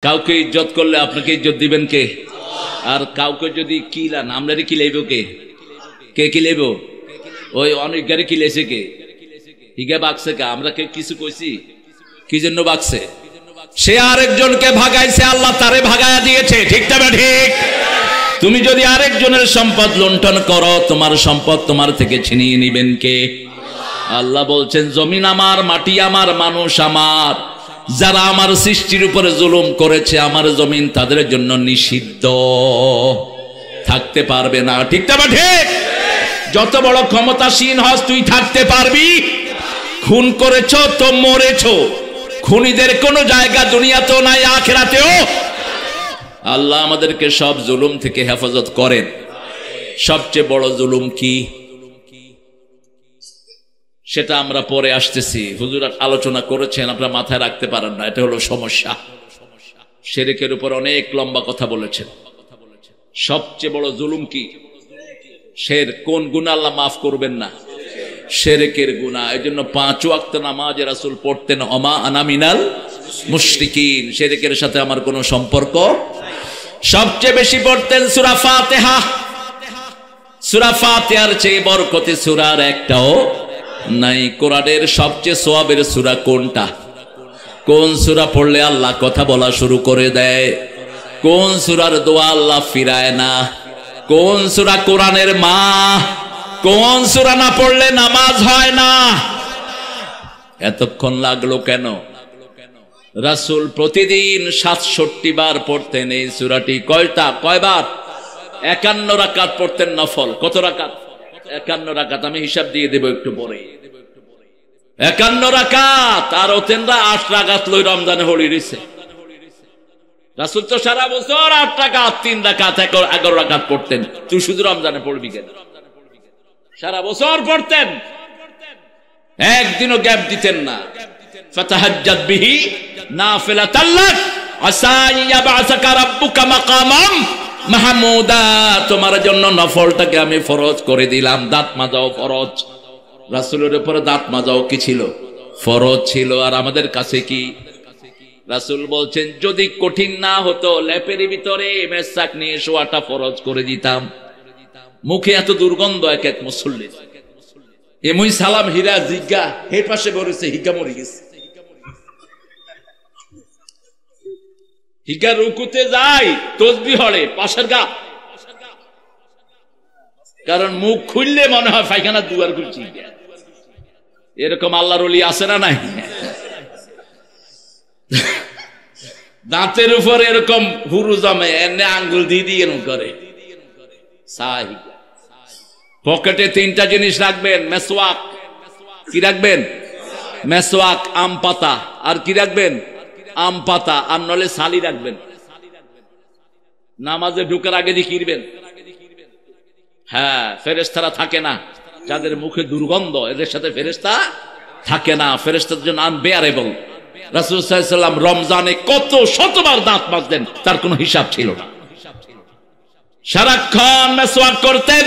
কাউকে ইজ্জত করলে আপনাকে ইজ্জত দিবেন কে? আর কাউকে যদি কিলান আমরারে কিলাইব কে? কে কিলাইব? ওই অনেক গাড়ি কিলাইছে কে? হিগা বাকছে কে? আমরা কে কিছু কইছি? কি জন্য বাকছে? সে আরেকজনকে ভাগাইছে, আল্লাহ তারে ভাগায়া দিয়েছে। ঠিক না ঠিক? তুমি যদি আরেকজনের সম্পদ লুণ্ঠন করো, তোমার সম্পদ তোমার থেকে ছিনিয়ে নিবেন কে? আল্লাহ বলছেন, জমিন আমার, মাটি আমার, মানুষ আমার। যারা আমার সৃষ্টির উপরে জুলুম করেছে, আমার জমিন তাদের জন্য নিষিদ্ধ, থাকতে পারবে না। ঠিক না ঠিক? যত বড় ক্ষমতাসীন হস তুই থাকতে পারবি? খুন করেছ তো মরেছ, খুনিদের কোনো জায়গা দুনিয়াতেও নাই, আখিরাতেও। আল্লাহ আমাদেরকে সব জুলুম থেকে হেফাজত করেন। সবচেয়ে বড় জুলুম কি সেটা আমরা পরে আসতেছি। হুজুর আলোচনা করেছেন, আপনারা মাথায় রাখতে পারেন না, এটা হলো সমস্যা। শিরকের উপর অনেক লম্বা কথা বলেছেন। সবচেয়ে বড় জুলুম কি? শের। কোন গুনাহ আল্লাহ মাফ করবেন না? শিরকের গুনাহ। এজন্য 5 ওয়াক্ত নামাজ রাসূল পড়তেন, ওমা আনা মিনাল মুশরিকিন, শিরকের সাথে আমার কোনো সম্পর্ক। সবচেয়ে বেশি পড়তেন সূরা ফাতিহা। সূরা ফাতিহার চেয়ে বরকতি সূরার একটাও নাই। কোরআনের সবচেয়ে সওয়াবের সূরা কোনটা? কোন সূরা পড়লে আল্লাহ কথা বলা শুরু করে দেয়? কোন সূরার দোয়া আল্লাহ ফিরায় না? কোন সূরা কোরআনের মা? কোন সূরা না পড়লে নামাজ হয় না? এতক্ষণ লাগলো কেন? রাসূল প্রতিদিন 67 বার পড়তেন এই সূরাটি। কয়বার? 51 রাকাত পড়তেন নফল। কত রাকাত? 51 রাকাত। আমি হিসাব দিয়ে দেব একটু পরে। 51 রাকাত। আর ওতেনরা 8 রাকাত লই রমজানে হলি দিছে। রাসূল তো সারা বছর 8 রাকাত, 3 রাকাত, 11 রাকাত পড়তেন। তুই শুধু রমজানে পড়বি কেন? সারা বছর পড়তেন, একদিনও গ্যাপ দিতেন না। ফাতাহাজ্জাদ বিহি নাফিলাতাল লাক আসা ইয়াবআসাকা রাব্বুকা মাকামাম মাহমুদা। তোমার জন্য নফলটাকে আমি ফরজ করে দিলাম। দাঁত মাজাও ফরজ। রাসূলের উপরে দাঁত মাজাও কি ছিল? ফরজ ছিল। আর আমাদের কাছে কি? রাসূল বলছেন, যদি কঠিন না হতো লেপের ভিতরে মেসাক নিয়ে শোয়াটা ফরজ করে দিতাম। মুখে এত দুর্গন্ধ এক এক মুসল্লির। এমই সালাম হীরা জিজ্ঞা হে পাশে বলেছে, হিগা মরে গেছে। হিগা রুকুতে যায়, তসবিহ হলে পাশের গা। কারণ মুখ খুললে মনে হয় পায়খানা দুয়ার খুলছি। এরকম আল্লাহর ওলি আছে না নাই? দাঁতের উপর এরকম হুরু জমে, এনে আঙ্গুল দিয়ে দিয়ে করে। পকেটে 3টা জিনিস রাখবেন। মেসওয়াক। কি রাখবেন? মেসওয়াক, আম পাতা। আর কি রাখবেন? আম পাতা। আর নলে সালি রাখবেন। নামাজে ঢুকার আগে দিয়ে কিরবেন। হ্যাঁ, ফেরেশতারা থাকে না। যাদের মুখে দুর্গন্ধ, এদের সাথে ফেরেশতা থাকে না। ফেরেশতার জন্য আনবেয়ারেবল। রাসূল সাল্লাল্লাহু আলাইহি ওয়াসাল্লাম রমজানে কত শতবার দাঁত মাজতেন, তার কোনো হিসাব ছিল না। সারাক্ষণ মেসওয়াক করতেন।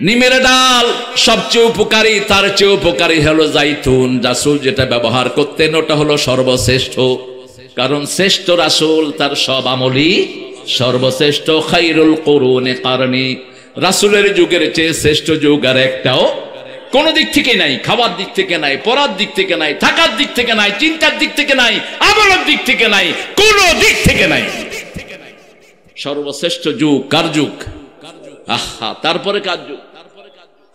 নিমের ডাল সবচেয়ে উপকারী, তার চেয়ে উপকারী হলো জাইতুন। রাসূল যেটা ব্যবহার করতেন ওটা হলো সর্বশ্রেষ্ঠ। কারণ শ্রেষ্ঠ রাসূল, তার সব আমলই সর্বশ্রেষ্ঠ। খায়রুল কুরুনি কারনি। রাসূলের যুগের চেয়ে শ্রেষ্ঠ যুগ আর একটাও কোন দিক থেকে নাই। খাওয়ার দিক থেকে নাই, পড়ার দিক থেকে নাই, থাকার দিক থেকে নাই, চিন্তার দিক থেকে নাই, আমলের দিক থেকে নাই, কোন দিক থেকে নাই। সর্বশ্রেষ্ঠ যুগ কার যুগ? আহা, তারপরে কার যুগ?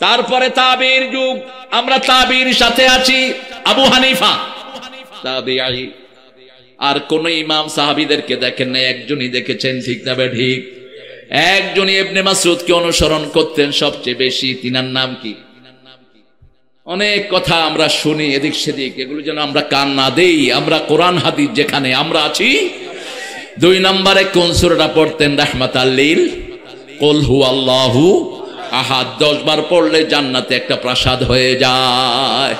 তারপরে তাবির যুগ। আমরা তাবির সাথে আছি। আবু হানিফা তাবিঈ। আর কোন ইমাম সাহাবীদেরকে দেখেন না, একজনই দেখেছেন। ঠিক না ঠিক? একজনই ইবনে মাসউদকে অনুসরণ করতেন সবচেয়ে বেশি। তিনার নাম কি? অনেক কথা আমরা শুনি এদিক সেদিক, এগুলো যেন আমরা কান না দেই। আমরা কোরআন হাদিস যেখানে আমরা আছি। 2 নম্বরে কোন সূরাটা পড়তেন? রাহমাতাল লিল কুল হুয়াল্লাহু আহাদ। 10 বার পড়লে জান্নাতে একটা প্রাসাদ হয়ে যায়।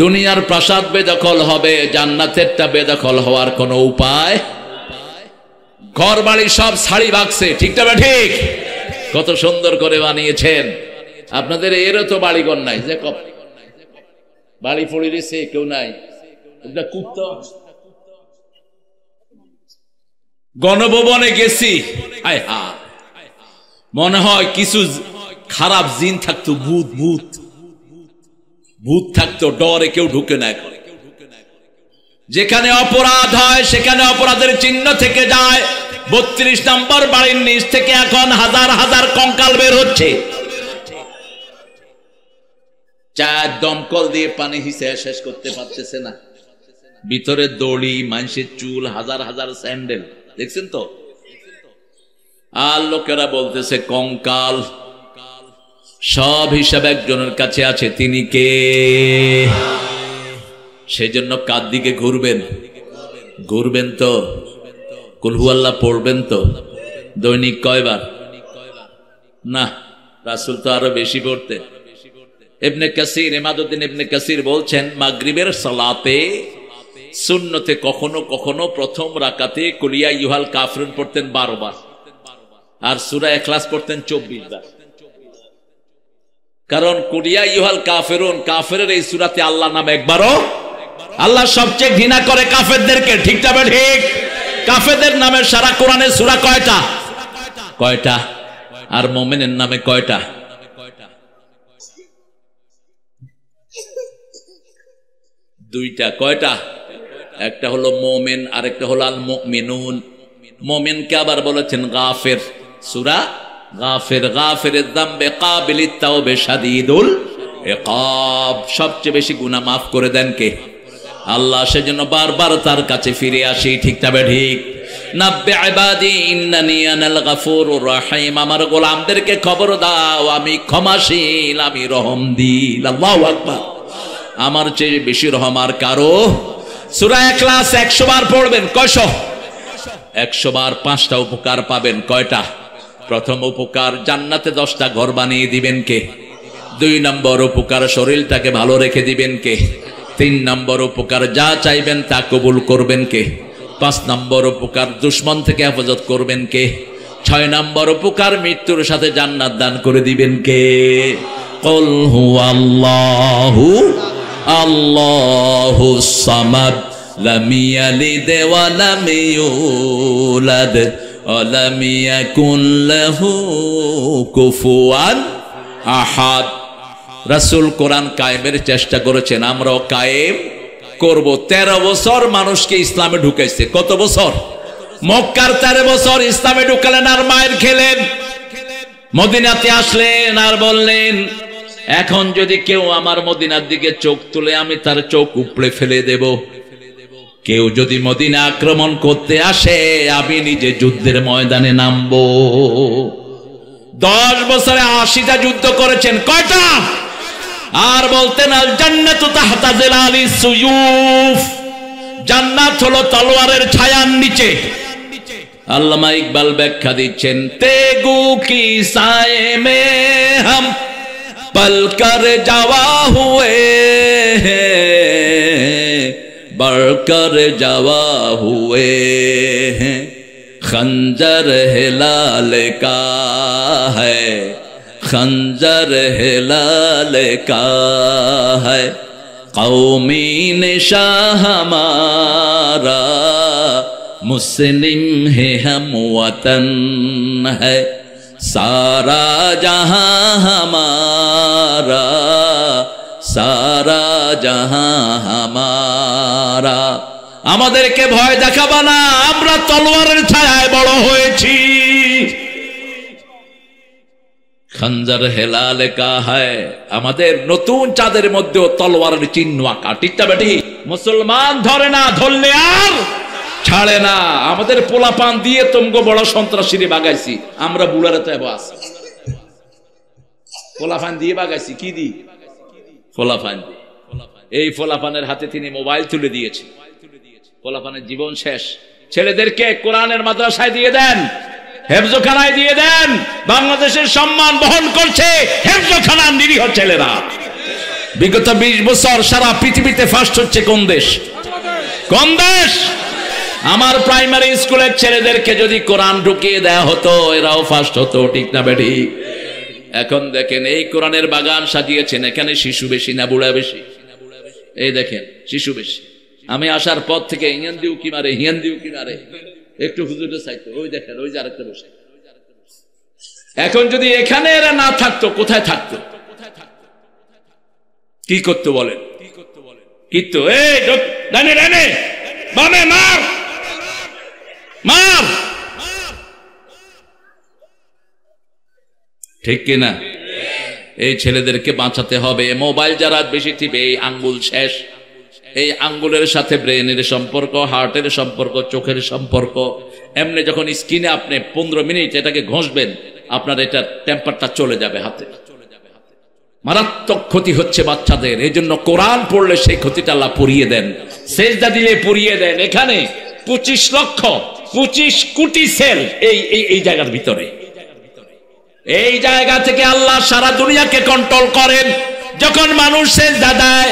দুনিয়ার প্রাসাদ বেদখল হবে, জান্নাতেরটা বেদখল হওয়ার কোনো উপায়? ঘর বাড়ি সব ছাড়ি বাগছে। ঠিক না ঠিক? কত সুন্দর করে বানিয়েছেন। আপনাদের এরও তো বাড়িঘর নাই, যে বাড়ি পড়ে রয়েছে, কেউ নাই। কুত্তা গণভবনে গেছি, হায় হায়, মনে হয় কিছু খারাপ জিন থাকতো, ভূত ভূত ভূত থাকতো, ডরে কেউ ঢুকে না। এখন যেখানে অপরাধ হয় সেখানে অপরাধের চিহ্ন থেকে যায়। 32 নম্বর বাড়ির নিচ থেকে এখন হাজার হাজার কঙ্কাল বের হচ্ছে। 4 দমকল দিয়ে পানি হিসে শেষ করতে পারতেছে না। ভিতরে দড়ি, মানুষের চুল, হাজার হাজার স্যান্ডেল, দেখছেন তো? আর লোকেরা বলতেছে কঙ্কাল। সব হিসাব একজনের কাছে আছে, তিনি কে? সেজন্য কার দিকে ঘুরবেন? ঘুরবেন তো, কুল হুয়াল্লাহ পড়বেন তো। দৈনিক কয়বার? না, রাসূল তো আরো বেশি পড়তেন। ইবনে কাসির, ইমাদউদ্দিন ইবনে কাসির বলছেন, মাগরিবের সালাতে সুন্নতে কখনো কখনো প্রথম রাকাতে কুলিয়া ইউহাল কাফিরুন পড়তেন 12 বার, আর সূরা ইখলাস পড়তেন 24 বার। কারণ কুলিয়া ইউহাল কাফিরুন, কাফেরের এই সূরাতে আল্লাহ নাম একবারও, আল্লাহ সবচেয়ে ঘৃণা করে কাফেরদেরকে, ঠিক না ঠিক? কাফেরদের নামে সারা কোরআনে সূরা কয়টা? কয়টা? আর মুমিনের নামে কয়টা? দুইটা। কয়টা? একটা হলো মুমিন, আরেকটা হলো আল মুমিনুন। মুমিনকে আবার বলেছেন গাফির, সূরা গাফির। গাফিরের যামবে কাবিলিত তাওবে শাদীদুল ইকাব, সবচেয়ে বেশি গুনাহ মাফ করে দেন কে? আল্লাহ। সেজন্য বারবার তার কাছে ফিরে আসি, ঠিক না ঠিক? নাব্বি ইবাদি ইন্নানি আনাল গাফুরুর রহিম, আমার গোলামদেরকে খবর দাও আমি ক্ষমাশীল, আমি রহমদিল। আল্লাহু আকবার। আমার চেয়ে বেশি রহম আর কারো? সূরা ইখলাস 100 বার পড়বেন। কয়শো? 100 বার। 5টা উপকার পাবেন। কয়টা? প্রথম উপকার, জান্নাতে 10টা ঘর বানিয়ে দিবেন কে? 2 নম্বর উপকার, শরীরটাকে ভালো রেখে দিবেন কে? 3 নম্বর উপকার, যা চাইবেন তা কবুল করবেন কে? 5 নম্বর উপকার, দুশমন থেকে হেফাজত করবেন কে? 6 নম্বর উপকার, মৃত্যুর সাথে জান্নাত দান করে দিবেন কে? কুল হুয়াল্লাহু আল্লাহুস সামাদ লাম ইয়ালিদ ওয়া লাম ইউলাদ ওয়া লাম ইয়াকুন লাহু কুফুয়ান আহাদ। রাসূল কোরআন কায়েমের চেষ্টা করেছেন, আমরাও কায়েম করব। 13 বছর মানুষকে ইসলামে ঢুকাইছে। কত বছর? মক্কার 13 বছর ইসলামে ঢুকালেন আর মায়ের খেলেন। মদিনাতে আসলেন আর বললেন, এখন যদি কেউ আমার মদিনার দিকে চোখ তুলে আমি তার চোখ উপড়ে ফেলে দেব। কেউ যদি মদিনা আক্রমণ করতে আসে আমি নিজে যুদ্ধের ময়দানে নামবো। 10 বছরে 80টা যুদ্ধ করেছেন। কয়টা? আর বলতেন আল জান্নাতু তাহতা জিলালিস সুয়ুফ, জান্নাত হলো তলোয়ারের ছায়ার নিচে। আল্লামা ইকবাল ব্যাখ্যা দিচ্ছেন, তেগু কি সায়ে মে হাম পল কর যাওয়া হুয়ে बढ़कर जवा हुए हैं, खंजर हिलाल का है, खंजर हिलाल का है, कौमी निशान हमारा मुस्लिम है, हम वतन है, सारा जहां हमारा, সারা জাহাঁ হামারা। আমাদেরকে ভয় দেখাবা না, আমরা তলোয়ারের ছায়ায় বড় হয়েছি। খঞ্জর হেলাল কা হয়, আমাদের নতুন চাঁদের মধ্যেও তলোয়ারের চিহ্ন আঁকা, ঠিক না বেটি? মুসলমান ধরে না, ধরলে আর ছাড়ে না। আমাদের পোলাপান দিয়ে তোমগো বড় সন্ত্রাসীরে বাগাইছি, আমরা বুড়ারে তো এবার আছি। পোলাপান দিয়ে বাগাইছি, কি দি? ফলাফান। এই ফলাফানের হাতে তিনি মোবাইল তুলে দিয়েছে। ফলাফানের জীবন শেষ। ছেলেদেরকে কোরআনের মাদ্রাসায় দিয়ে দেন, হেফজখানায় দিয়ে দেন। বাংলাদেশের সম্মান বহন করছে হেফজখানার নিরীহ ছেলেরা। বিগত 20 বছর সারা পৃথিবীতে ফার্স্ট হচ্ছে কোন দেশ? কোন দেশ? আমার প্রাইমারি স্কুলের ছেলেদেরকে যদি কোরআন ঢুকিয়ে দেয়া হতো এরাও ফার্স্ট হতো, ঠিক না বেটি? এখন দেখেন এই কোরআনের বাগান সাজিয়েছেন, এখানে শিশু বেশি না বুড়া বেশি? এই দেখেন শিশু বেশি। আমি আসার পর থেকে হিয়ান দিও কি মারে, হিয়ান দিও কি মারে, একটু হুজুরের চাইতো। ওই দেখেন, ওই যে আরেকটা বসে। এখন যদি এখানে এরা না থাকতো, কোথায় থাকতো? কি করতো বলেন? কিন্তু এই ডানে ডানে বামে মার মার, ঠিক কিনা? এই ছেলেদেরকে বাঁচাতে হবে। মোবাইল যারা বেশি টিপে, এই আঙ্গুল শেষ। এই আঙ্গুলের সাথে ব্রেনের সম্পর্ক, হার্টের সম্পর্ক, চোখের সম্পর্ক। এমনি যখন স্ক্রিনে আপনি 15 মিনিট এটাকে ঘষবেন, আপনার এটা টেম্পারটা চলে যাবে হাতে। মারাত্মক ক্ষতি হচ্ছে বাচ্চাদের। এই জন্য কোরআন পড়লে সেই ক্ষতিটা আল্লাহ পুড়িয়ে দেন, সেজদা দিলে পুড়িয়ে দেন। এখানে 25 কোটি সেল এই জায়গার ভিতরে। এই জায়গা থেকে আল্লাহ সারা দুনিয়াকে কন্ট্রোল করেন। যখন মানুষ সেজদা দেয়,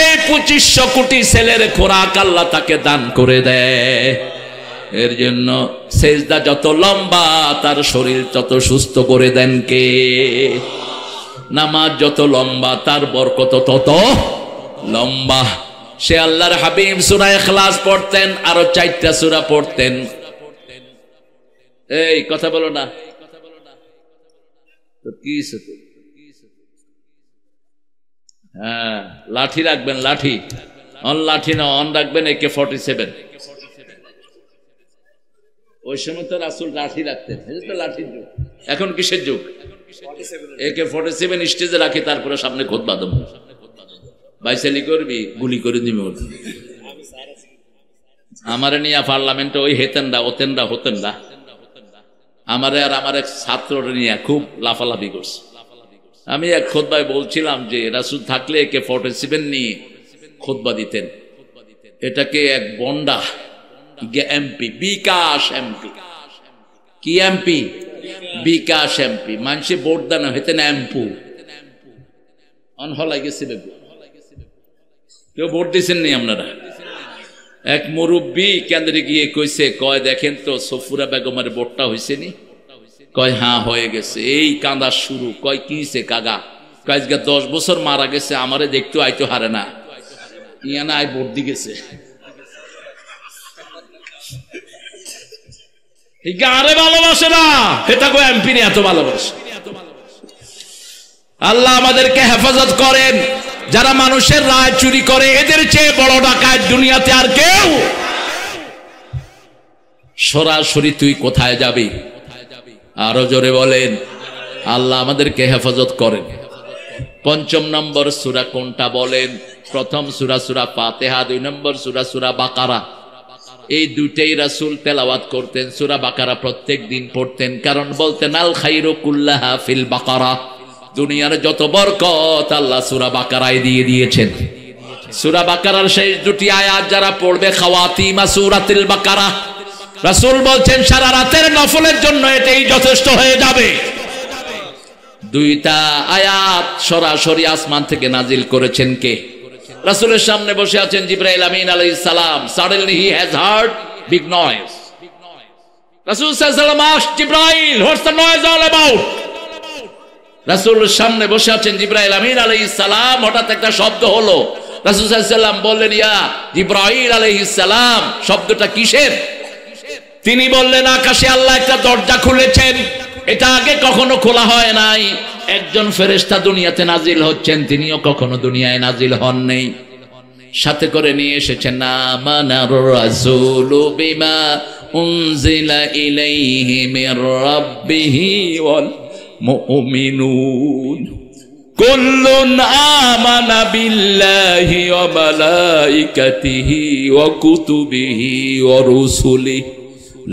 এই 2500 কোটি সেলের খোরাক আল্লাহ তাকে দান করে দেয়। এর জন্য সেজদা যত লম্বা, তার শরীর তত সুস্থ করে দেন কে? নামাজ যত লম্বা, তার বরকত তত লম্বা। সে আল্লাহর হাবিব সূরা ইখলাস পড়তেন, আরো 4টা সূরা পড়তেন। এই কথা বলো না তো কি? হ্যাঁ, লাঠি রাখবেন, লাঠি অন, লাঠি না অন রাখবেন AK-47। ওই সময় তো রাসূল লাঠি রাখতেন, লাঠির যুগ। এখন কিসের যুগ? AK-47 স্টেজে রাখি, তারপরে সামনে খুতবা দেব। বাইসালি করবি, গুলি করে দিবি। আমারে নিয়ে পার্লামেন্টে ওই হেতেনরা ওতেনরা হতেনরা আমারে আর আমার এক ছাত্র নিয়ে খুব লাফালাফি করছে। আমি এক খুতবায় বলছিলাম যে রাসূল থাকলে AK-47 নিয়ে খুতবা দিতেন। এটাকে এক বন্ডা এমপি, বিকাশ এমপি, কি এমপি? বিকাশ এমপি। মানুষে ভোট দানো হেতেন এমপু অনহলাই গেছে। কেউ ভোট দিচ্ছেন নি আপনারা? এক মুরব্বী কেন্দ্রে গিয়ে কইছে, কয় দেখেন তো সফুরা বেগমের ভোটটা হয়েছে নি? কয় হ্যাঁ হয়ে গেছে। এই কাঁদা শুরু। কয় কিছে কাগা? কয় 10 বছর মারা গেছে, আমারে দেখতে আইতো হারে না, ইয়ানা আই ভোট দি গেছে। আরে ভালোবাসে না, এটা কো এমপি নি এত ভালোবাসে। আল্লাহ আমাদেরকে হেফাজত করেন। যারা মানুষের রায় চুরি করে, এদের চেয়ে বড় ডাকাত দুনিয়াতে আর কেউ। সরাসরি তুই কোথায় যাবি? আরো জোরে বলেন। আল্লাহ আমাদেরকে হেফাজত করেন। 5 নম্বর সূরা কোনটা বলেন? প্রথম সূরা সূরা ফাতিহা, 2 নম্বর সূরা সূরা বাকারা। এই দুইটাই রাসূল তেলাওয়াত করতেন। সূরা বাকারা প্রত্যেক দিন পড়তেন, কারণ বলতেন আল খায়রু কুল্লাহা ফিল বাকারা। দুনিয়ার যত বরকত আল্লাহ সূরা বাকারায় দিয়ে দিয়েছেন। সূরা বাকারার শেষ 2টি আয়াত যারা পড়বে, খাওয়াতিমা সূরাতুল বাকারা, রাসূল বলছেন সারা রাতের নফলের জন্য এটাই যথেষ্ট হয়ে যাবে। 2টা আয়াত সরাসরি আসমান থেকে নাজিল করেছেন কে? রাসূলের সামনে বসে আছেন জিবরাইল আমিন আলাইহিস সালাম। Suddenly he has heard big noise. রাসূল সাল্লাল্লাহু আলাইহি ওয়াসাল্লাম asked Jibril, what's the noise all about? রাসূলের সামনে বসে আছেন জিবরাইল আমিন আলাইহিস সালাম। হঠাৎ একটা শব্দ হলো। রাসূল সাল্লাল্লাহু আলাইহি ওয়াসাল্লাম বললেন, ইয়া জিবরাইল আলাইহিস সালাম, শব্দটা কিসের? তিনি বললেন, আকাশে আল্লাহ একটা দরজা খুলেছেন, এটা আগে কখনো খোলা হয় নাই। একজন ফেরেশতা দুনিয়াতে নাজিল হচ্ছেন, তিনিও কখনো দুনিয়ায় নাজিল হন নাই। সাথে করে নিয়ে এসেছেন আমানার রাসূলু বিমা উনজিলা ইলাইহি মির রাব্বিহি ওয়াল মুমিনুন কুল্লুন আমানা বিল্লাহি ওয়া মালাইকাতিহি ওয়া কুতুবিহি ওয়া রুসুলিহি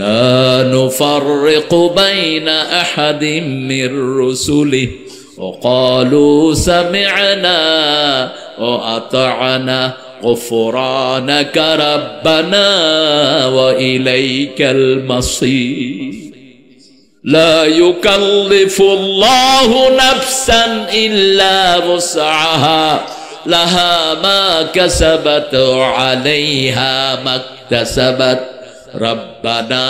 লা নুফাররিকু বাইনা আহাদিম মির রুসুলিহি ওয়া ক্বালু সামি'না ওয়া আতা'না গুফরানাকা রাব্বানা ওয়া ইলাইকাল মাসীর। لا يكلف الله نفسا إلا وسعها لها ما كسبت وعليها ما اكتسبت ربنا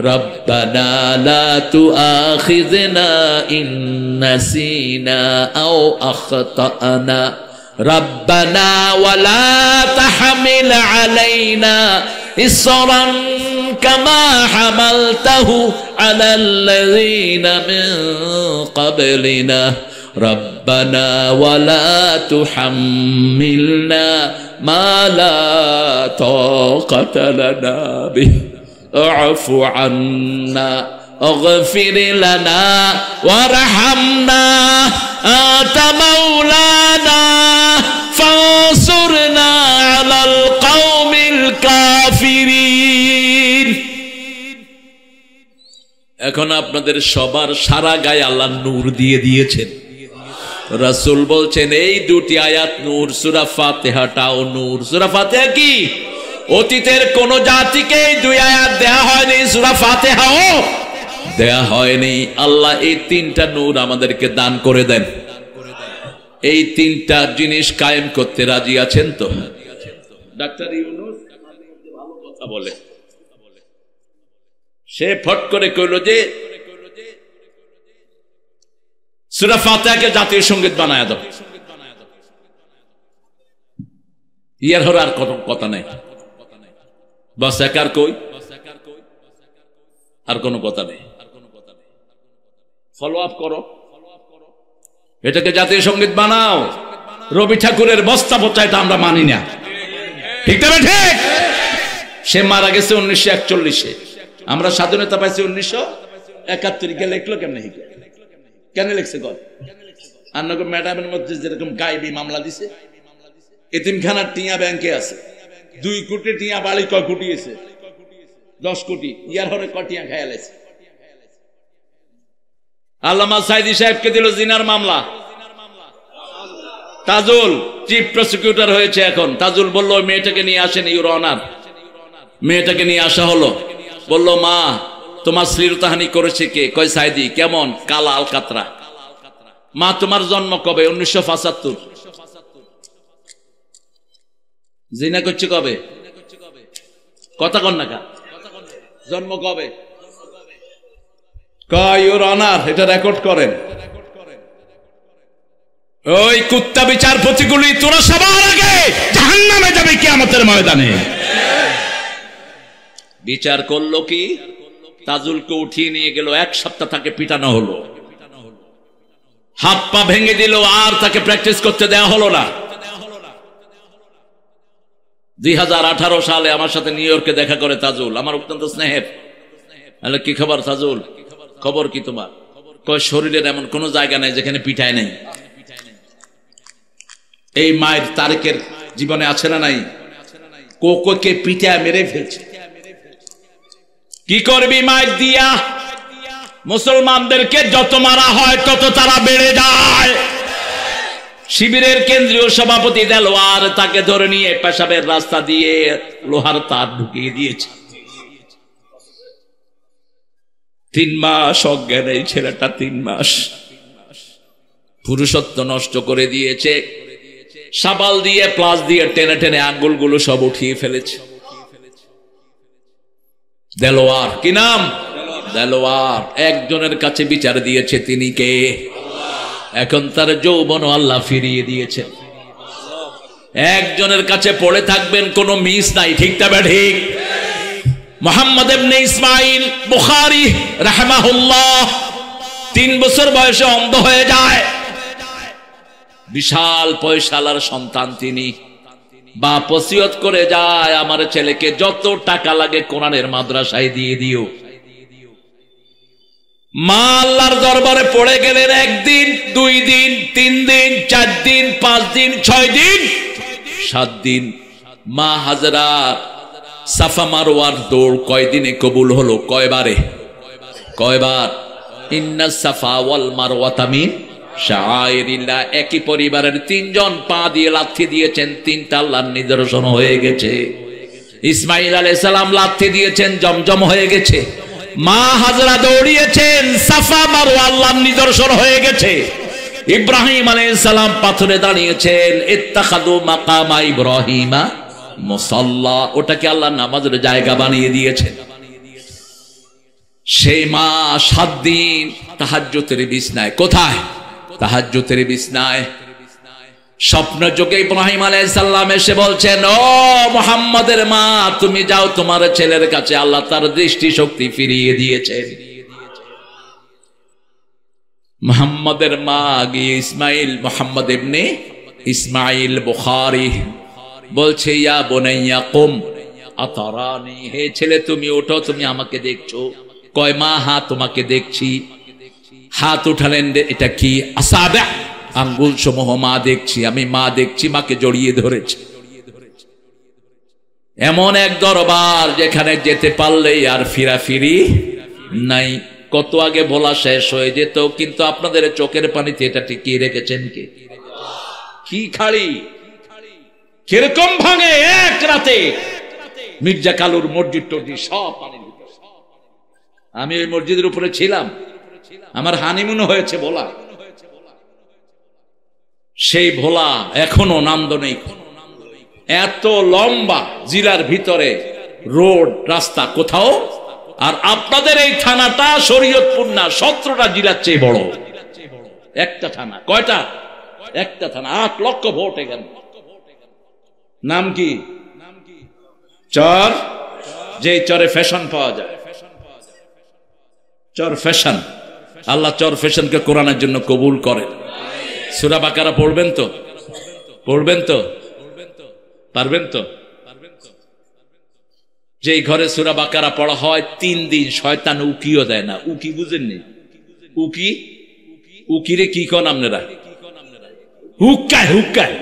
ربنا لا تؤاخذنا إن نسينا أو أخطأنا রব্বানা ওয়ালা তাহমিল আলাইনা ইসরান কামা হামালতাহু আলাল্লাযীনা মিন ক্বাবলিনা রব্বানা ওয়ালা তুহাম্মিলনা মা লা তাকাতা লানা বিহি আ'ফু আন্না اغفر لنا وارحمنا أنت مولانا فانصرنا على القوم الكافرين এখন আপনাদের সবার সারা গায়ে আল্লাহ নূর দিয়ে দিয়েছেন। রাসূল বলছেন এই দুটি আয়াত নূর। সূরা ফাতিহাটাও নূর। সূরা ফাতিহা কি অতীতের কোন জাতিকে এই দুই আয়াত দেয়া হয়নি, সূরা ফাতিহাও দেয়া হয়নি। আল্লাহ এই তিনটা নূর আমাদেরকে দান করে দেন। এই তিনটা জিনিস কায়েম করতে রাজি আছেন তো? ডাক্তার ইউনূস ভালো কথা বলে, সে ফট করে কইল যে সূরা ফাতিহাকে জাতীয় সঙ্গীত বানায়া দাও। ইয়ার হর আর কোনো কথা নাই, বাস একার কই আর কোনো কথা নেই। ফলো আপ করো, এটাকে জাতীয় সঙ্গীত বানাও। রবি ঠাকুরের বস্তা পচা এটা আমরা মানি না, ঠিক না? ঠিক। সে মারা গেছে 1941-এ, আমরা স্বাধীনতা পাইছি 1971। লিখলো কেমনে? কেন লিখছে? আপনাকে ম্যাডামের মধ্যে যেরকম গাইবি মামলা দিছে, এতিমখানার টিয়া ব্যাংকে আছে 2 কোটি টিয়া, বাড়ি কয় কোটি আছে? 10 কোটি। ইয়ার হরে কটিয়া খায়ালেছে। আল্লামা সাইদি সাহেবকে দিল জিনার মামলা। তাজুল চিফ প্রসিকিউটর হয়েছে এখন। তাজুল বলল মেয়েটাকে নিয়ে আসেন, ইউর অনার। মেয়েটাকে নিয়ে আসা হলো। বলল মা তোমার শ্লীলতাহানি করেছে কে? কয় সাইদি। কেমন? কালা আলকাতরা। মা তোমার জন্ম কবে? 1975। জিনা করছে কবে? কথা কন না কা, জন্ম কবে? কয় ইউর অনার এটা রেকর্ড করেন। ওই কুত্তা বিচারপতিগুলি তোরা সবার আগে জাহান্নামে যাবে কিয়ামতের ময়দানে। বিচার করলো কি? তাজুলকে উঠিয়ে নিয়ে গেল, 1 সপ্তাহ তাকে পিটানো হলো, হাত পা ভেঙে দিল, আর তাকে প্র্যাকটিস করতে দেওয়া হলো না। 2018 সালে আমার সাথে নিউ ইয়র্কে দেখা করে তাজুল, আমার অত্যন্ত স্নেহের। কি খবর তাজুল? খবর কি তোমার? কয় শরীরের এমন কোন জায়গা নাই যেখানে পিঠায় নাই। এই মায়ের তারেকের জীবনে আছে না নাই? কোকে পিঠায় মেরে ফেলছে। কি করবি মায়ের দিয়া? মুসলমানদেরকে যত মারা হয় তত তারা বেড়ে যায়। শিবিরের কেন্দ্রীয় সভাপতি দেলোয়ার তাকে ধরে নিয়ে পেশাবের রাস্তা দিয়ে লোহার তার ঢুকিয়ে দিয়েছে। 3 মাস অজ্ঞান এই ছেলেটা, 3 মাস পুরুষত্ব নষ্ট করে দিয়েছে। সাবাল দিয়ে প্লাস দিয়ে টেনে টেনে আঙ্গুলগুলো সব উঠিয়ে ফেলেছে। দেলোয়ার, কি নাম? দেলোয়ার। একজনের কাছে বিচার দিয়েছে, তিনি কে? এখন তার যৌবন আল্লাহ ফিরিয়ে দিয়েছে। একজনের কাছে পড়ে থাকবেন, কোনো মিস নাই, ঠিক না? ঠিক। মুহাম্মদ ইবনে ইসমাইল বুখারী রাহিমাহুল্লাহ 3 বছর বয়সে অন্ধ হয়ে যায়। বিশাল পয়সালার সন্তান তিনি। বাপ ওসিয়ত করে যায়, আমার ছেলেকে যত টাকা লাগে কোরআনের মাদ্রাসায় দিয়ে দিও। মা আল্লাহর দরবারে পড়ে গেলেন। 1 দিন, 2 দিন, 3 দিন, 4 দিন, 5 দিন, 6 দিন, 7 দিন। মা হাজরা সাফা মারওয়ার দৌড় কয়দিনে কবুল হলো? কয়বারে? কয়বার? ইন্নাস সাফা ওয়াল মারওয়াতা মিন শাআইরিল্লাহ। একই পরিবারের 3 জন পা দিয়ে লাথি দিয়েছেন, 3টা আল্লাহর নিদর্শন হয়ে গেছে। ইসমাইল আলাইহিস সালাম লাথি দিয়েছেন, জমজম হয়ে গেছে। মা হাজরা দৌড়িয়েছেন, সাফা মারওয়া আল্লাহর নিদর্শন হয়ে গেছে। ইব্রাহিম আলাইহিস সালাম পাথরে দাঁড়িয়েছেন, ইত্তাখাযু মাকামা ইব্রাহিমা মুসাল্লা, ওটাকে আল্লাহ নামাজের জায়গা বানিয়ে দিয়েছেন। সেই মা 7 দিন তাহাজ্জুদের বিছনায়। কোথায়? তাহাজ্জুদের বিছনায়। স্বপ্ন যোগে ইব্রাহিম আলাইহিস সালাম এসে বলছেন, ও মুহাম্মদের মা, তুমি যাও তোমার ছেলের কাছে, আল্লাহ তার দৃষ্টি শক্তি ফিরিয়ে দিয়েছেন। মুহাম্মদের মা গিয়ে ইসমাইল, মুহাম্মদ ইবনে ইসমাইল বুখারী বলছে, ইয়া বুনাইয়া কুম আতারানি, হে ছেলে তুমি ওঠো, তুমি আমাকে দেখছো? কয় মা, হ্যাঁ তোমাকে দেখছি। হাত উঠালেন, এটা কি? আসাবা, আঙ্গুল সমূহ। মা দেখছি, আমি মা দেখছি, মাকে জড়িয়ে ধরেছি। এমন এক দরবার যেখানে যেতে পারলেই আর ফিরাফিরি নাই। কত আগে বলা শেষ হয়ে যেত, কিন্তু আপনাদের চোখের পানিতে এটা টিকিয়ে রেখেছেন কে? কি খাড়ি কিরকম ভাঙে এক রাতে! মির্জা কালুর মসজিদ টসজিদ সব পানি। আমি ওই মসজিদের উপরে ছিলাম, আমার হানিমুন হয়েছে ভোলা। সেই ভোলা এখনো নান্দনিক, এত লম্বা জেলার ভিতরে রোড রাস্তা কোথাও। আর আপনাদের এই থানাটা শরীয়তপুর না, 17টা জেলার চেয়ে বড় একটা থানা। কয়টা? একটা থানা, 8 লক্ষ ভোট এখানে। নাম কি? চর। যে চরে ফ্যাশন পাওয়া যায়, চর ফ্যাশন। আল্লাহ চর ফ্যাশনকে কোরআনের জন্য কবুল করেন। সূরা বাকারা পড়বেন তো? পড়বেন তো? পারবেন তো? যেই ঘরে সূরা বাকারা পড়া হয় 3 দিন শয়তান উকিও দেয় না। উকি বুঝেননি? উকি, উকিরে কি কোন আপনারা? হুক্কায়, হুক্কায়।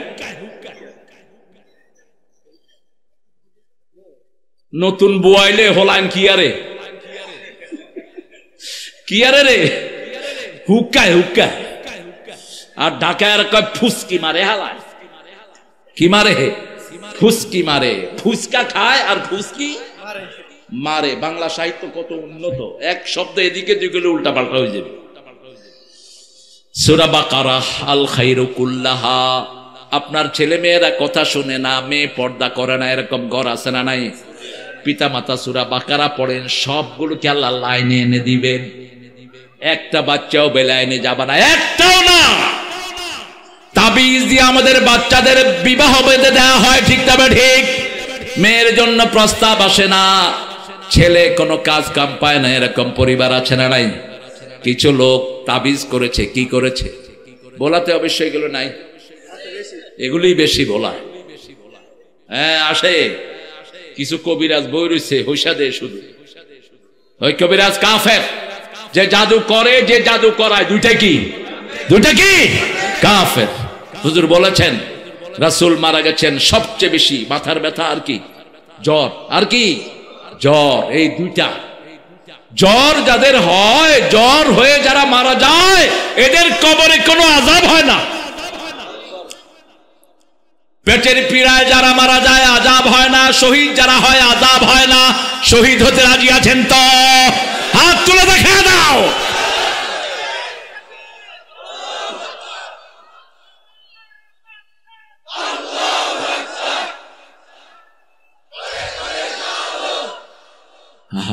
নতুন বুয়াইলে হলাইন কি আরে, কি আরে রে, হুক্কায়, হুক্কায়। আর ঢাকায় কয় ফুসকি মারে, হালায় কি মারে? ফুসকি মারে। ফুসকা খায় আর ফুসকি মারে। বাংলা সাহিত্য কত উন্নত, এক শব্দ এদিকে যেগুলো উল্টা পাল্টা হয়ে যাবে। সূরা বাকারা, আল খায়রু কুল্লাহা। আপনার ছেলে মেয়েরা কথা শুনে না, মেয়ে পর্দা করে না, এরকম ঘর আছে না নাই? পিতা মাতা সূরা বাকারা পড়েন, সবগুলোকে আল্লাহ লাইনে এনে দিবেন। একটা বাচ্চাও বেলাইনে যাবে না, একটাও না। তাবিজ দিয়ে আমাদের বাচ্চাদের বিবাহ বেঁধে দেওয়া হয়, ঠিক তবে ঠিক। মেয়ের জন্য প্রস্তাব আসে না, ছেলে কোনো কাজ কাম পায় না, এরকম পরিবার আছে না নাই? কিছু লোক তাবিজ করেছে, কি করেছে বলাতে অবশ্যই এগুলো নাই, এগুলোই বেশি বলা। হ্যাঁ আসে কিছু কবিরাজ বই রয়েছে, হইসা দে শুধু। ওই কবিরাজ কাফের, যে জাদু করে, যে জাদু করায়, দুইটা কি? দুইটা কি? কাফের। হুজুর বলেছেন, রাসূল মারা গেছেন, সবচেয়ে বেশি মাথার ব্যথা আর কি? জ্বর। আর কি? জ্বর। এই দুইটা। জ্বর যাদের হয়, জ্বর হয়ে যারা মারা যায়, এদের কবরে কোনো আযাব হয় না। পেটের পীড়ায় যারা মারা যায় আযাব হয় না, শহীদ যারা হয় আযাব হয় না। শহীদ হতে রাজি আছেন তো? হাত তুলে দেখা দাও।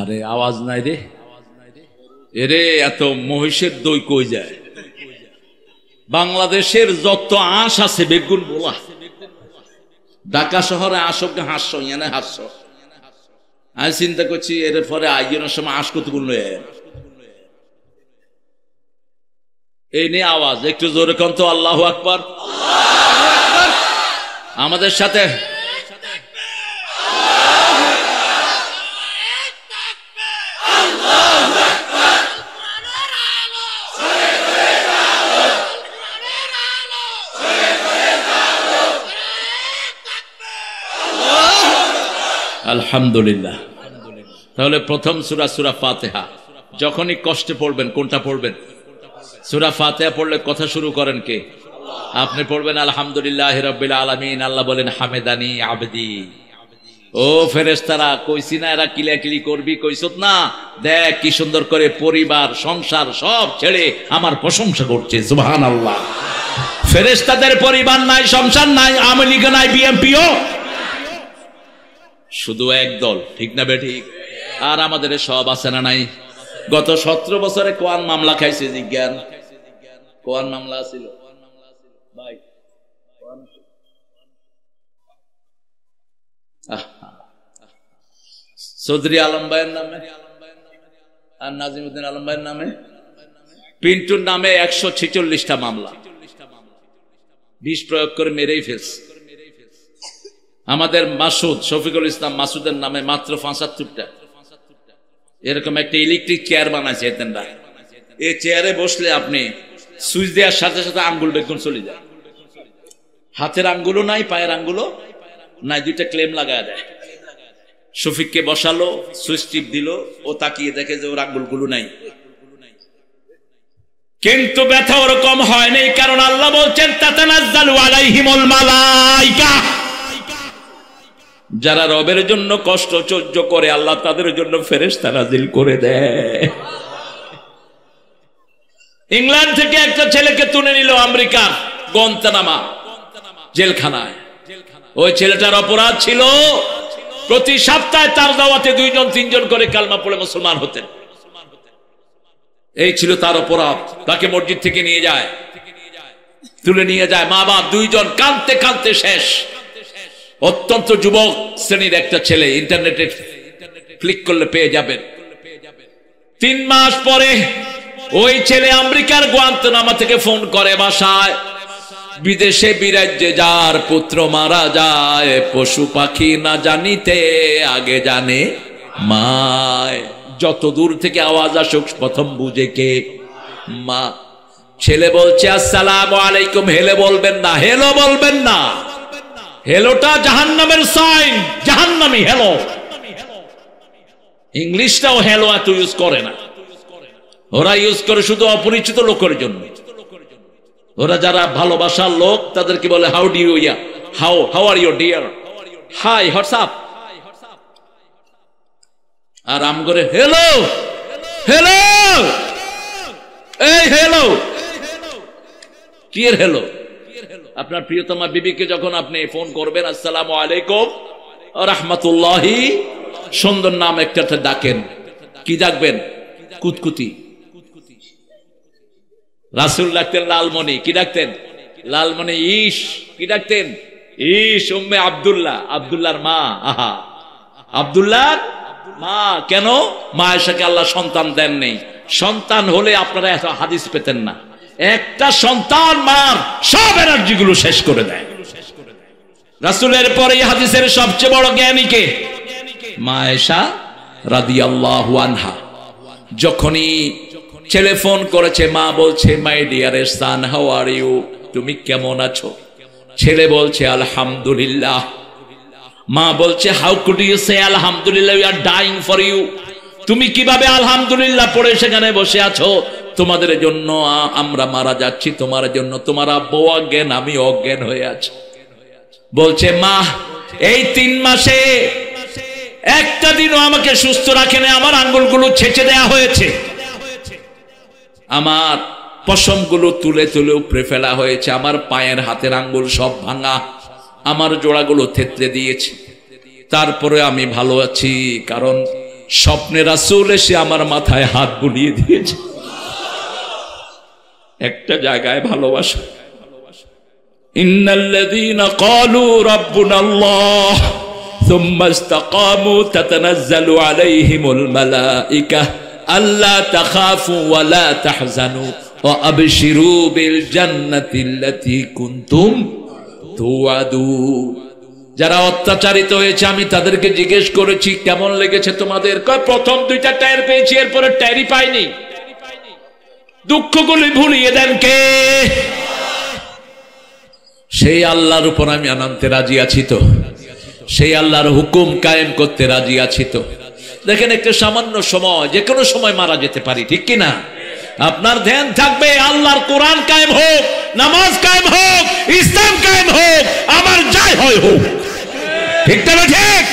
আরে আওয়াজ নাই রে, এরে এত মহিষের দই কই যায়? বাংলাদেশের যত আঁশ আছে বেগুন বোলা। ঢাকা শহরে আঁশকে হাস্য, এনে হাস্য। আমি চিন্তা করছি এর পরে আইনের সময় আঁশ কতগুলো এই নিয়ে আওয়াজ একটু জোরে কন তো, আল্লাহু আকবার। আমাদের সাথে আলহামদুলিল্লাহ। তাহলে প্রথম সূরা সূরা ফাতিহা। যখনই কষ্টে পড়বেন কোনটা পড়বেন? সূরা ফাতিহা পড়লে কথা শুরু করেন কে? আপনি পড়বেন আলহামদুলিল্লাহি রাব্বিল আলামিন। আল্লাহ বলেন হামেদানি আবদি। ও ফেরেশতারা, কইছি না এরা কিলাকিলি করবি? কইছত না? দেখ কি সুন্দর করে পরিবার সংসার সব ছেড়ে আমার প্রশংসা করছে। সুবহানাল্লাহ। ফেরেশতাদের পরিবার নাই, সংসার নাই, আওয়ামী লীগ নাই, বিএনপিও শুধু এক দল, ঠিক না বেঠিক? আর আমাদের সব আছে না নাই? গত 17 বছরে কোন মামলা খাইছে? জিজ্ঞান কোন মামলা ছিল ভাই? চৌধুরী আলম ভাইয়ের নামে আর নাজিমউদ্দিন আলম ভাইয়ের নামে পিন্টুর নামে 146টা মামলা, বিষ প্রয়োগ করে মেরেই ফেলছে। আমাদের মাসুদ শফিকুল ইসলাম মাসুদের নামে মাত্র 75টা। এরকম একটা ইলেকট্রিক চেয়ার বানাইছে এতেনরা। এই চেয়ারে বসলে আপনি সুইচ দেওয়ার সাথে সাথে আঙ্গুল বেগুন চলে যায়। হাতের আঙ্গুলও নাই, পায়ের আঙ্গুলও নাই, দুইটা ক্লেম লাগায় দেয়। শফিককে বসালো, সুইচ টিপ দিল, ও তাকিয়ে দেখে যে ওর আঙ্গুলগুলো নাই। কিন্তু ব্যথা ওরকম হয় নাই, কারণ আল্লাহ বলছেন তাতানাজ্জালু আলাইহিমুল মালাইকা। যারা রবের জন্য কষ্ট সহ্য করে আল্লাহ তাদের জন্য ফেরেশতা নাজিল করে দেয়। ইংল্যান্ড থেকে একটা ছেলেকে তুলে নিল আমেরিকা গুয়ান্তানামো জেলখানায়। ওই ছেলেটার অপরাধ ছিল প্রতি সপ্তাহে তার দাওয়াতে 2-3 করে কালমা পড়ে মুসলমান হতেন। এই ছিল তার অপরাধ। তাকে মসজিদ থেকে নিয়ে যায়, তুলে নিয়ে যায় মা বাপ 2 জন, কাঁদতে কাঁদতে শেষ। অত্যন্ত যুবক শ্রেণীর একটা ছেলে, ইন্টারনেটে ক্লিক করলে পেয়ে যাবেন। 3 মাস পরে ওই ছেলে আমেরিকার গুয়ান্তানামো থেকে ফোন করে বাসায়, বিদেশে বিরাজ্যে যার পুত্র মারা যায়, পশু পাখি না জানিতে আগে জানে মায়। যত দূর থেকে আওয়াজ আসুক প্রথম বুঝে কে? মা। ছেলে বলছে আসসালামু আলাইকুম। হেলে বলবেন না, হেলো বলবেন না। হেলোটা জাহান্নামের সাইন, জাহান্নামী হেলো। ইংলিশটাও হেলো এত ইউজ করে না, ওরা ইউজ করে শুধু অপরিচিত লোকের জন্য। ওরা যারা ভালোবাসার লোক তাদেরকে বলে how do you, yeah how are you dear, hi WhatsApp. আর আম করে হেলো হেলো, এই হেলো কি এর হেলো? আপনার প্রিয়তমা বিবিকে যখন আপনি ফোন করবেন আসসালামু আলাইকুম ওয়া রাহমাতুল্লাহি, সুন্দর নাম একটা ডাকেন। কি ডাকবেন? কুতকুতি। রাসূল ডাকতেন লালমণি। কি ডাকতেন? লালমণি। ইশ কি ডাকতেন? ইশ। উম্মে আব্দুল্লাহ, আব্দুল্লাহর মা। আহা, আব্দুল্লাহর মা। কেন? মা আয়েশাকে আল্লাহ সন্তান দেন নেই। সন্তান হলে আপনারা এত হাদিস পেতেন না। একটা সন্তান মার সব এনার্জি গুলো শেষ করে দেয়। রাসূলের পরে হাদিসের সবচেয়ে বড় জ্ঞানী কে? মা আয়েশা রাদিয়াল্লাহু আনহা। যখনই ছেলে ফোন করেছে, মা বলছে my dear son how are you, তুমি কেমন আছো? ছেলে বলছে আলহামদুলিল্লাহ। মা বলছে হাউ কুড ইউ সে আলহামদুলিল্লাহ, we are dying for you. তুমি কিভাবে আলহামদুলিল্লাহ পড়ে সেখানে বসে আছো? তোমাদের জন্য আমরা মারা যাচ্ছি, তোমার জন্য। তোমার আব্বু অজ্ঞান, আমি অজ্ঞান হয়ে আছি। বলছে মা এই 3 মাসে একটা দিনও আমাকে সুস্থ রাখেনি, আমার আঙ্গুলগুলো ছেঁচে দেয়া হয়েছে, আমার পশমগুলো তুলে তুলে উপড়ে ফেলা হয়েছে, আমার পায়ের হাতের আঙ্গুল সব ভাঙা, আমার জোড়াগুলো থেতলে দিয়েছে। তারপরে আমি ভালো আছি, কারণ স্বপ্নে রাসূল এসে আমার মাথায় হাত বুলিয়ে দিয়েছে। একটা জায়গায় ভালোবাসা। ইন্নাল্লাযীনা ক্বালু রাব্বুনাল্লাহ সুম্মা ইসতাকামু তাতানাজ্জালু আলাইহিমুল মালায়েকা আল্লা তাখাফু ওয়া লা তাহজানু ওয়া আবশিরু বিল জান্নাতিল্লাতী কুনতুম তুআদুন। যারা অত্যাচারিত হয়েছে আমি তাদেরকে জিজ্ঞেস করেছি কেমন লেগেছে তোমাদের? কয় প্রথম 2টা টায়ার পেয়েছি, এরপরে টায়ারই পাইনি। দুঃখগুলি ভুলিয়ে দেন কে? সেই আল্লাহর উপর আমি আনতে রাজি আছি তো, সেই আল্লাহর হুকুম কায়েম করতে রাজি আছি তো। দেখেন একটা সামান্য সময়, যে কোনো সময় মারা যেতে পারি, ঠিক কিনা? আপনার ধ্যান থাকবে আল্লাহর কোরআন কায়েম হোক, নামাজ কায়েম হোক, ইসলাম কায়েম হোক, আমার যাই হয় হোক। ঠিক না ঠিক?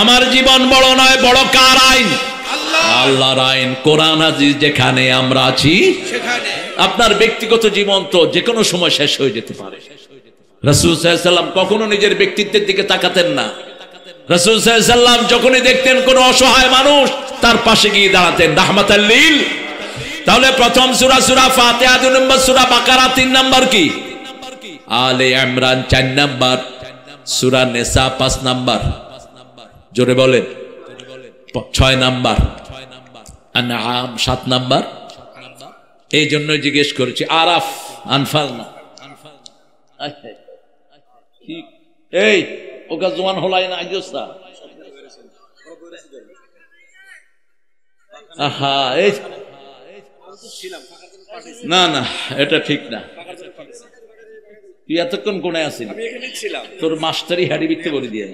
আমার জীবন বড় নয়, বড় কার আইন? আল্লাহর আইন। কোরআন হাদিস যেখানে আমরা আছি সেখানে। আপনার ব্যক্তিগত জীবন তো যে কোনো সময় শেষ হয়ে যেতে পারে। রাসূল সাল্লাল্লাহু আলাইহি ওয়াসাল্লাম কখনো নিজের ব্যক্তিত্বের দিকে তাকাতেন না। রাসূল সাল্লাল্লাহু আলাইহি ওয়াসাল্লাম যখনই দেখতেন কোন অসহায় মানুষ, তার পাশে গিয়ে দাঁড়াতেন রাহমাতাল লিল। তাহলে প্রথম সূরা সূরা ফাতিহা, 2 নম্বর সূরা বাকারা, 3 নম্বর কি? আলে ইমরান 4 নাম্বার, সূরা নিসা 5 নাম্বার, জোরে বলেন 6 নাম্বার, আনআম 7 নাম্বার। এই জন্য জিজ্ঞেস করেছি, আরাফ আনফাল না। এই ওকা জোয়ান হলাই না আগিওসা। আহা এই না না, এটা ঠিক না। তুই এতক্ষণ কোনে আসিস? তোর মাস্টারি হাড়ি বিকতে বলে দিয়ে